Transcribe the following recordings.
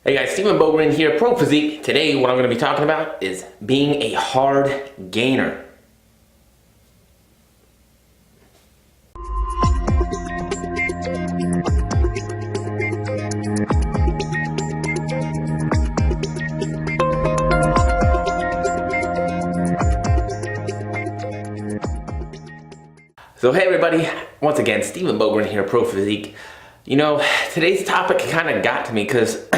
Hey guys, Stephen Bogren here, Pro Physique. Today what I'm going to be talking about is being a hard gainer. So hey everybody, once again, Stephen Bogren here, Pro Physique. You know, today's topic kind of got to me because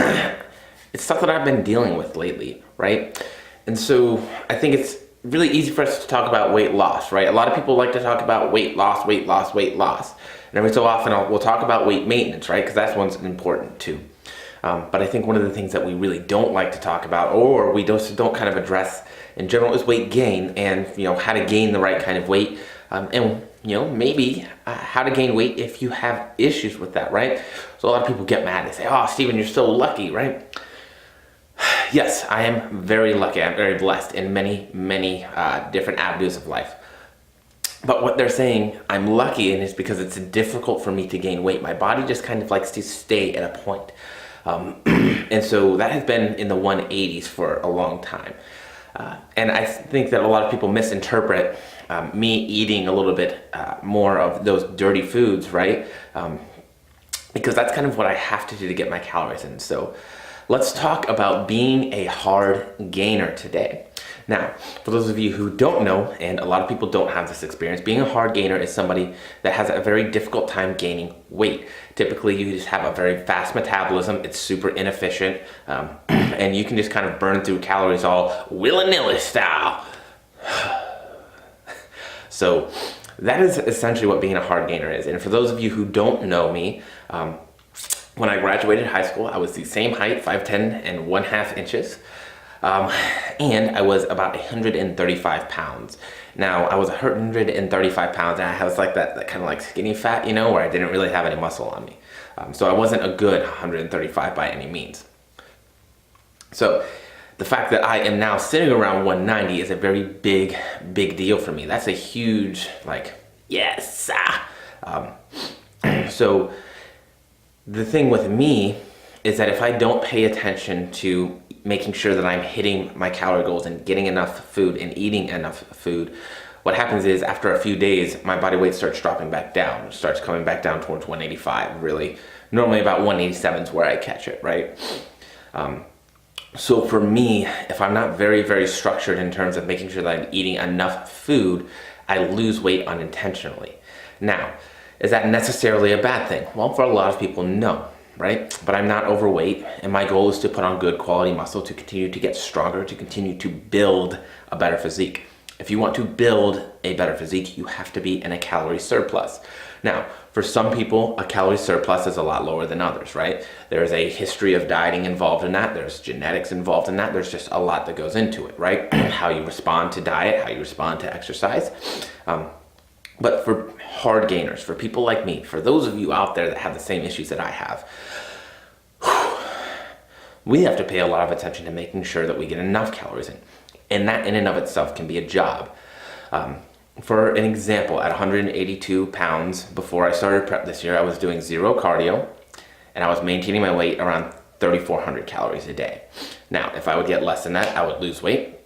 it's stuff that I've been dealing with lately, right? And so I think it's really easy for us to talk about weight loss, right? A lot of people like to talk about weight loss, weight loss, weight loss. And every so often we'll talk about weight maintenance, right? Because that's one's important too. But I think one of the things that we really don't like to talk about, or we don't kind of address in general, is weight gain and, you know, how to gain the right kind of weight. And you know, maybe how to gain weight if you have issues with that, right? So a lot of people get mad. They say, oh, Stephen, you're so lucky, right? Yes, I am very lucky. I'm very blessed in many, many different avenues of life. But what they're saying I'm lucky in is because it's difficult for me to gain weight. My body just kind of likes to stay at a point. And so that has been in the 180s for a long time. And I think that a lot of people misinterpret me eating a little bit more of those dirty foods, right? Because that's kind of what I have to do to get my calories in. So let's talk about being a hard gainer today. Now, for those of you who don't know, and a lot of people don't have this experience, being a hard gainer is somebody that has a very difficult time gaining weight. Typically, you just have a very fast metabolism. It's super inefficient, and you can just kind of burn through calories all willy-nilly style. So that is essentially what being a hard gainer is. And for those of you who don't know me, when I graduated high school, I was the same height, 5'10" and 1/2 inches. And I was about 135 pounds. Now, I was 135 pounds and I was like that kind of like skinny fat, you know, where I didn't really have any muscle on me. So I wasn't a good 135 by any means. So the fact that I am now sitting around 190 is a very big deal for me. That's a huge, like, yes. So the thing with me is that if I don't pay attention to making sure that I'm hitting my calorie goals and getting enough food and eating enough food, what happens is after a few days, my body weight starts dropping back down. It starts coming back down towards 185, really. Normally about 187 is where I catch it, right? So for me, if I'm not very structured in terms of making sure that I'm eating enough food, I lose weight unintentionally. Now, is that necessarily a bad thing? Well, for a lot of people, no, right? But I'm not overweight, and my goal is to put on good quality muscle to continue to get stronger, to continue to build a better physique. If you want to build a better physique, you have to be in a calorie surplus. Now, for some people, a calorie surplus is a lot lower than others, right? There's a history of dieting involved in that. There's genetics involved in that. There's just a lot that goes into it, right? How you respond to diet, how you respond to exercise. But for hard gainers, for people like me, for those of you out there that have the same issues that I have, we have to pay a lot of attention to making sure that we get enough calories in. And that in and of itself can be a job. For an example, at 182 pounds, before I started prep this year, I was doing 0 cardio, and I was maintaining my weight around 3,400 calories a day. Now, if I would get less than that, I would lose weight.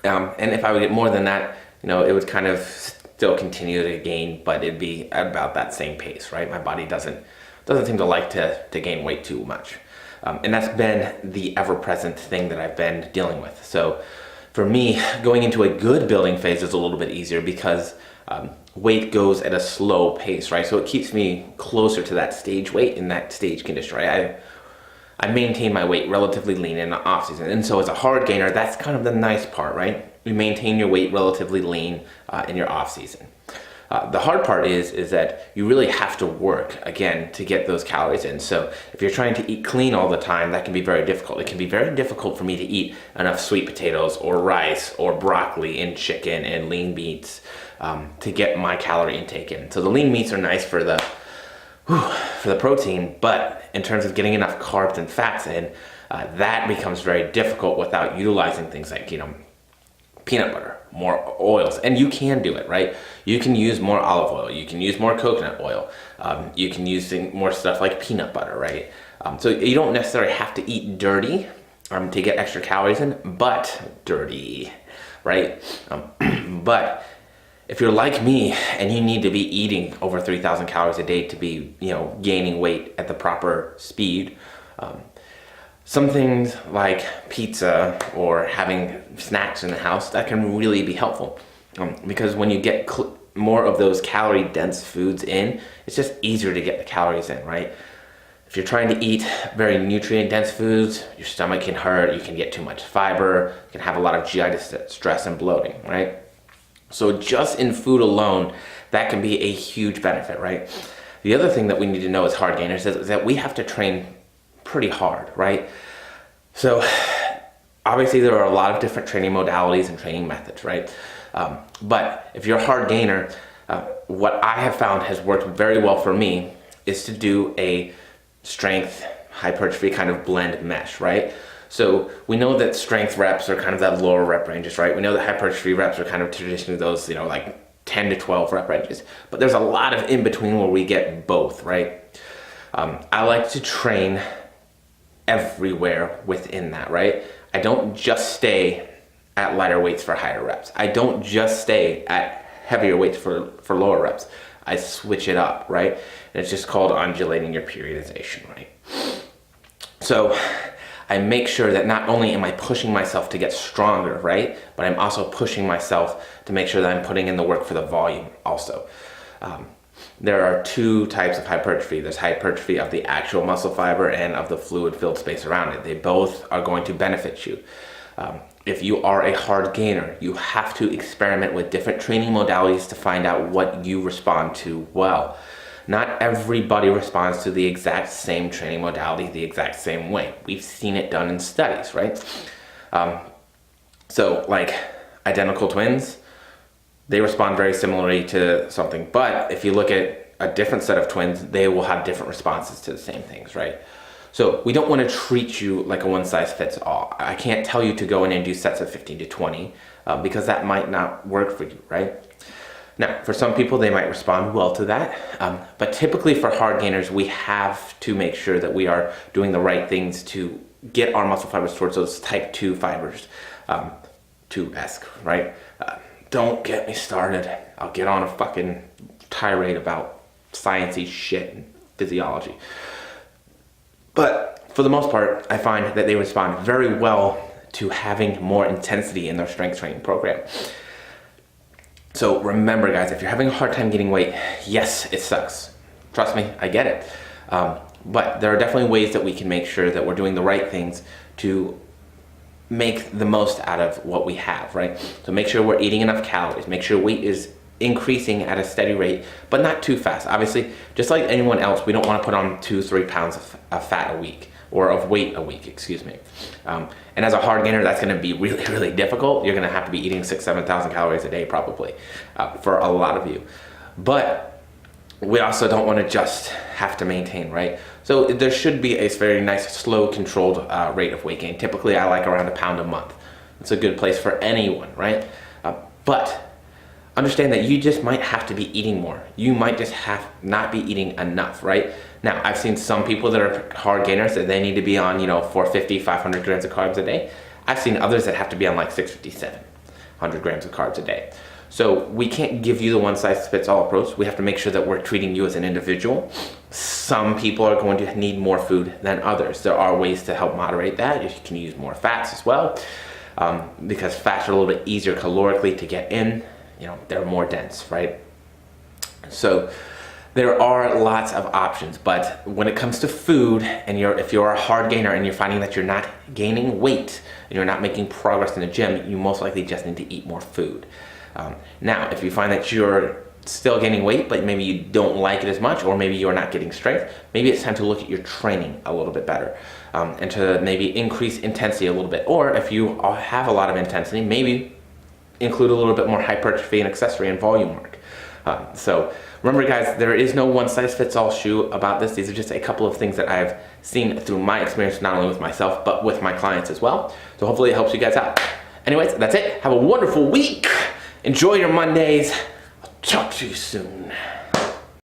And if I would get more than that, you know, it would kind of still continue to gain, but it'd be about that same pace, right? My body doesn't seem to like to gain weight too much. And that's been the ever-present thing that I've been dealing with. So for me, going into a good building phase is a little bit easier because weight goes at a slow pace, right? So it keeps me closer to that stage weight in that stage condition, right? I maintain my weight relatively lean in the off season. And so as a hard gainer, that's kind of the nice part, right? You maintain your weight relatively lean in your off season. The hard part is that you really have to work, again, to get those calories in. So if you're trying to eat clean all the time, that can be very difficult. It can be very difficult for me to eat enough sweet potatoes or rice or broccoli and chicken and lean meats to get my calorie intake in. So the lean meats are nice for the protein, but in terms of getting enough carbs and fats in, that becomes very difficult without utilizing things like, you know, peanut butter, more oils, and you can do it, right? You can use more olive oil, you can use more coconut oil, you can use more stuff like peanut butter, right? So you don't necessarily have to eat dirty to get extra calories in, but dirty, right? But if you're like me and you need to be eating over 3,000 calories a day to be, gaining weight at the proper speed, some things like pizza or having snacks in the house, that can really be helpful. Because when you get more of those calorie dense foods in, it's just easier to get the calories in, right? If you're trying to eat very nutrient dense foods, your stomach can hurt, you can get too much fiber, you can have a lot of GI stress and bloating, right? So just in food alone, that can be a huge benefit, right? The other thing that we need to know as hard gainers is that we have to train pretty hard, right? So obviously there are a lot of different training modalities and training methods, right? But if you're a hard gainer, what I have found has worked very well for me is to do a strength hypertrophy kind of blend mesh, right? So we know that strength reps are kind of that lower rep ranges, right? We know that hypertrophy reps are kind of traditionally those, like 10 to 12 rep ranges, but there's a lot of in between where we get both, right? I like to train everywhere within that, right? I don't just stay at lighter weights for higher reps. I don't just stay at heavier weights for lower reps. I switch it up, right? And it's just called undulating your periodization, right? So I make sure that not only am I pushing myself to get stronger, right? But I'm also pushing myself to make sure that I'm putting in the work for the volume also. There are two types of hypertrophy. There's hypertrophy of the actual muscle fiber and of the fluid filled space around it. They both are going to benefit you. If you are a hard gainer, you have to experiment with different training modalities to find out what you respond to well. Not everybody responds to the exact same training modality the exact same way. We've seen it done in studies, right? So like identical twins, they respond very similarly to something, but if you look at a different set of twins, they will have different responses to the same things, right? So we don't want to treat you like a one size fits all. I can't tell you to go in and do sets of 15 to 20 because that might not work for you, right? Now, for some people, they might respond well to that. But typically for hard gainers, we have to make sure that we are doing the right things to get our muscle fibers towards those type 2 fibers, 2-esque, right? Don't get me started. I'll get on a fucking tirade about sciencey shit and physiology. But for the most part, I find that they respond very well to having more intensity in their strength training program. So remember guys, if you're having a hard time getting weight, yes, it sucks. Trust me, I get it. But there are definitely ways that we can make sure that we're doing the right things to make the most out of what we have, right? So make sure we're eating enough calories, make sure weight is increasing at a steady rate, but not too fast. Obviously, just like anyone else, we don't want to put on 2-3 pounds of fat a week, or of weight a week, excuse me. And as a hard gainer, that's going to be really, really difficult. You're going to have to be eating 6,000-7,000 calories a day probably for a lot of you. But we also don't want to just have to maintain, right? So there should be a very nice, slow, controlled rate of weight gain. Typically, I like around 1 pound a month. It's a good place for anyone, right? But understand that you just might have to be eating more. You might just not be eating enough, right? Now, I've seen some people that are hard gainers that they need to be on, 450, 500 grams of carbs a day. I've seen others that have to be on like 650, 700 grams of carbs a day. So we can't give you the one size fits all approach. We have to make sure that we're treating you as an individual. Some people are going to need more food than others. There are ways to help moderate that. You can use more fats as well, because fats are a little bit easier calorically to get in. They're more dense, right? So there are lots of options, but when it comes to food, and if you're a hard gainer and you're finding that you're not gaining weight and you're not making progress in the gym, you most likely just need to eat more food. Now, if you find that you're still gaining weight, but maybe you don't like it as much, or maybe you're not getting strength, maybe it's time to look at your training a little bit better, and to maybe increase intensity a little bit. Or if you have a lot of intensity, maybe include a little bit more hypertrophy and accessory and volume work. So remember guys, there is no one size fits all shoe about this. These are just a couple of things that I've seen through my experience, not only with myself, but with my clients as well. So hopefully it helps you guys out. Anyways, that's it. Have a wonderful week. Enjoy your Mondays. I'll talk to you soon.